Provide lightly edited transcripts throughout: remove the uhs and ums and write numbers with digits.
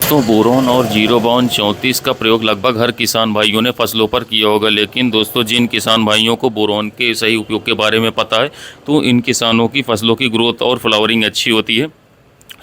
दोस्तों बोरोन और zero bound 34 का प्रयोग लगभग हर किसान भाइयों ने फसलों पर किया होगा। लेकिन दोस्तों जिन किसान भाइयों को बोरोन के सही उपयोग के बारे में पता है तो इन किसानों की फसलों की ग्रोथ और फ्लावरिंग अच्छी होती है।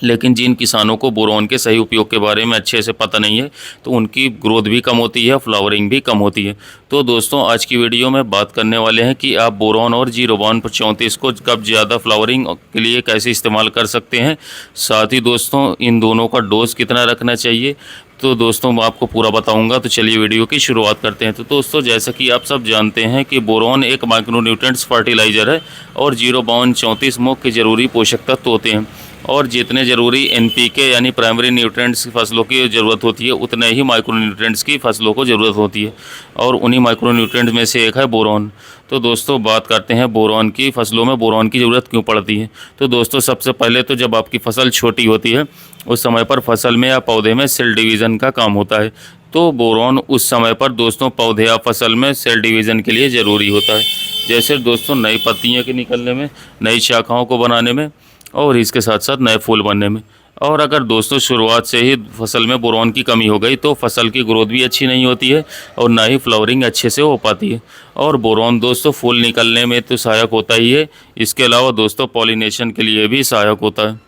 लेकिन जिन किसानों को बोरोन के सही उपयोग के बारे में अच्छे से पता नहीं है तो उनकी ग्रोथ भी कम होती है, फ्लावरिंग भी कम होती है। तो दोस्तों आज की वीडियो में बात करने वाले हैं कि आप बोरोन और जीरो बाउंड 34 को कब ज़्यादा फ्लावरिंग के लिए कैसे इस्तेमाल कर सकते हैं। साथ ही दोस्तों इन दोनों का डोज कितना रखना चाहिए तो दोस्तों मैं आपको पूरा बताऊंगा। तो चलिए वीडियो की शुरुआत करते हैं। तो दोस्तों जैसा कि आप सब जानते हैं कि बोरोन एक माइक्रोन्यूट्रिएंट्स फर्टिलाइज़र है और जीरो बाउंड 34 मुख्य जरूरी पोषक तत्व होते हैं। और जितने ज़रूरी एनपीके यानी प्राइमरी न्यूट्रिएंट्स की फसलों की ज़रूरत होती है उतने ही माइक्रोन्यूट्रिएंट्स की फसलों को ज़रूरत होती है और उन्हीं माइक्रोन्यूट्रिएंट्स में से एक है बोरोन। तो दोस्तों बात करते हैं बोरोन की। फसलों में बोरोन की ज़रूरत क्यों पड़ती है। तो दोस्तों सबसे पहले तो जब आपकी फसल छोटी होती है उस समय पर फसल में या पौधे में सेल डिवीज़न का काम होता है। तो बोरोन उस समय पर दोस्तों पौधे या फसल में सेल डिवीज़न के लिए ज़रूरी होता है। जैसे दोस्तों नई पत्तियाँ के निकलने में, नई शाखाओं को बनाने में और इसके साथ साथ नए फूल बनने में। और अगर दोस्तों शुरुआत से ही फसल में बोरोन की कमी हो गई तो फसल की ग्रोथ भी अच्छी नहीं होती है और ना ही फ्लावरिंग अच्छे से हो पाती है। और बोरोन दोस्तों फूल निकलने में तो सहायक होता ही है, इसके अलावा दोस्तों पॉलिनेशन के लिए भी सहायक होता है।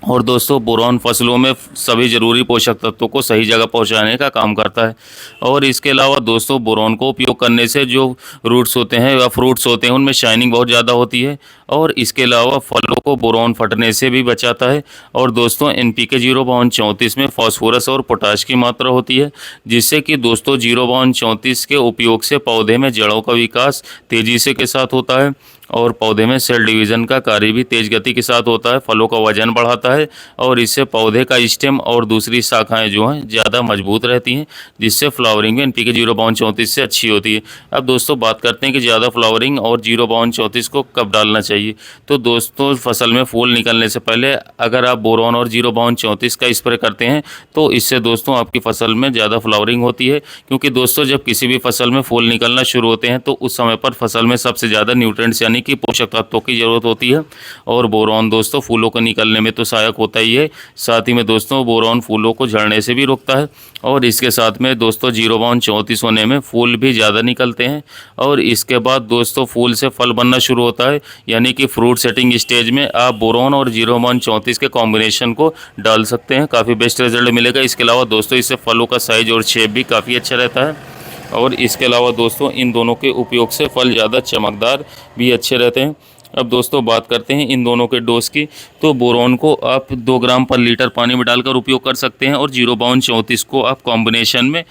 और दोस्तों बोरोन फसलों में सभी ज़रूरी पोषक तत्वों को सही जगह पहुंचाने का काम करता है। और इसके अलावा दोस्तों बोरोन को उपयोग करने से जो रूट्स होते हैं या फ्रूट्स होते हैं उनमें शाइनिंग बहुत ज़्यादा होती है। और इसके अलावा फलों को बोरोन फटने से भी बचाता है। और दोस्तों एनपीके जीरो बाउंड 34 में फास्फोरस और पोटाश की मात्रा होती है, जिससे कि दोस्तों जीरो बाउंड 34 के उपयोग से पौधे में जड़ों का विकास तेज़ी से के साथ होता है और पौधे में सेल डिवीज़न का कार्य भी तेज़ गति के साथ होता है। फलों का वजन बढ़ाता है और इससे पौधे का स्टेम और दूसरी शाखाएं जो हैं ज़्यादा मजबूत रहती हैं, जिससे फ्लावरिंग में एनपीके जीरो बाउंड 34 से अच्छी होती है। अब दोस्तों बात करते हैं कि ज़्यादा फ्लावरिंग और जीरो बाउंड 34 को कब डालना चाहिए। तो दोस्तों फसल में फूल निकलने से पहले अगर आप बोरोन और जीरो बाउंड 34 का स्प्रे करते हैं तो इससे दोस्तों आपकी फसल में ज़्यादा फ्लावरिंग होती है। क्योंकि दोस्तों जब किसी भी फसल में फूल निकलना शुरू होते हैं तो उस समय पर फसल में सबसे ज़्यादा न्यूट्रिएंट्स यानी कि पोषक तत्वों की ज़रूरत होती है। और बोरोन दोस्तों फूलों को निकलने में तो सहायक होता ही है, साथ ही में दोस्तों बोरोन फूलों को झड़ने से भी रोकता है। और इसके साथ में दोस्तों जीरो बाउंड 34 होने में फूल भी ज़्यादा निकलते हैं। और इसके बाद दोस्तों फूल से फल बनना शुरू होता है, यानी कि फ्रूट सेटिंग स्टेज में आप बोरोन और जीरो बाउंड 34 के कॉम्बिनेशन को डाल सकते हैं, काफ़ी बेस्ट रिजल्ट मिलेगा। इसके अलावा दोस्तों इससे फलों का साइज और शेप भी काफ़ी अच्छा रहता है। और इसके अलावा दोस्तों इन दोनों के उपयोग से फल ज़्यादा चमकदार भी अच्छे रहते हैं। अब दोस्तों बात करते हैं इन दोनों के डोज की। तो बोरोन को आप 2 ग्राम पर लीटर पानी में डालकर उपयोग कर सकते हैं और जीरो बाउंड 34 को आप कॉम्बिनेशन में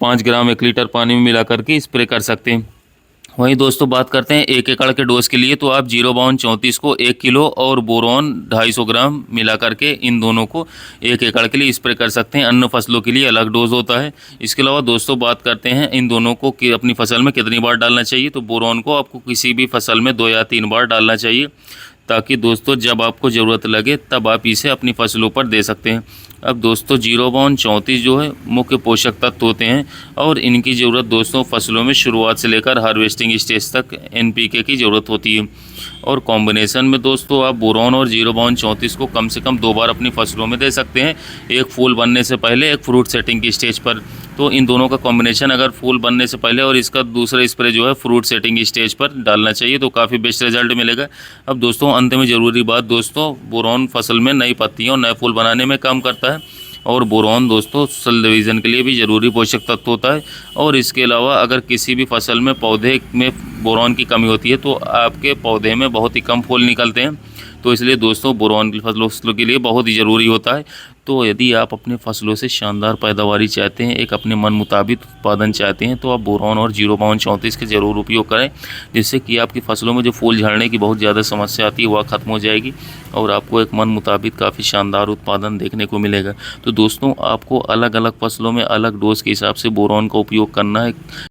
5 ग्राम 1 लीटर पानी में मिला करके स्प्रे कर सकते हैं। वहीं दोस्तों बात करते हैं 1 एकड़ के डोज के लिए, तो आप जीरो बाउंड 34 को 1 किलो और बोरोन 250 ग्राम मिला करके इन दोनों को 1 एकड़ के लिए स्प्रे कर सकते हैं। अन्य फसलों के लिए अलग डोज होता है। इसके अलावा दोस्तों बात करते हैं इन दोनों को कि अपनी फसल में कितनी बार डालना चाहिए। तो बोरोन को आपको किसी भी फसल में 2 या 3 बार डालना चाहिए, ताकि दोस्तों जब आपको ज़रूरत लगे तब आप इसे अपनी फसलों पर दे सकते हैं। अब दोस्तों जीरो बाउंड 34 जो है मुख्य पोषक तत्व होते हैं और इनकी ज़रूरत दोस्तों फसलों में शुरुआत से लेकर हार्वेस्टिंग स्टेज तक एनपीके की ज़रूरत होती है। और कॉम्बिनेशन में दोस्तों आप बोरोन और जीरो बाउंड 34 को कम से कम 2 बार अपनी फसलों में दे सकते हैं, एक फूल बनने से पहले, एक फ्रूट सेटिंग की स्टेज पर। तो इन दोनों का कॉम्बिनेशन अगर फूल बनने से पहले और इसका दूसरा स्प्रे जो है फ्रूट सेटिंग स्टेज पर डालना चाहिए तो काफ़ी बेस्ट रिजल्ट मिलेगा। अब दोस्तों अंत में ज़रूरी बात दोस्तों, बोरोन फसल में नई पत्तियाँ और नए फूल बनाने में काम करता है। और बोरोन दोस्तों सेल डिवीज़न के लिए भी ज़रूरी पोषक तत्व होता है। और इसके अलावा अगर किसी भी फसल में पौधे में बोरोन की कमी होती है तो आपके पौधे में बहुत ही कम फूल निकलते हैं। तो इसलिए दोस्तों बोरोन की फसलों के लिए बहुत ही ज़रूरी होता है। तो यदि आप अपने फसलों से शानदार पैदावारी चाहते हैं, एक अपने मन मुताबिक उत्पादन चाहते हैं, तो आप बोरोन और जीरो बाउंड 34 के ज़रूर उपयोग करें, जिससे कि आपकी फसलों में जो फूल झड़ने की बहुत ज़्यादा समस्या आती है वह ख़त्म हो जाएगी और आपको एक मन मुताबिक काफ़ी शानदार उत्पादन देखने को मिलेगा। तो दोस्तों आपको अलग अलग फसलों में अलग डोज के हिसाब से बोरोन का उपयोग करना है।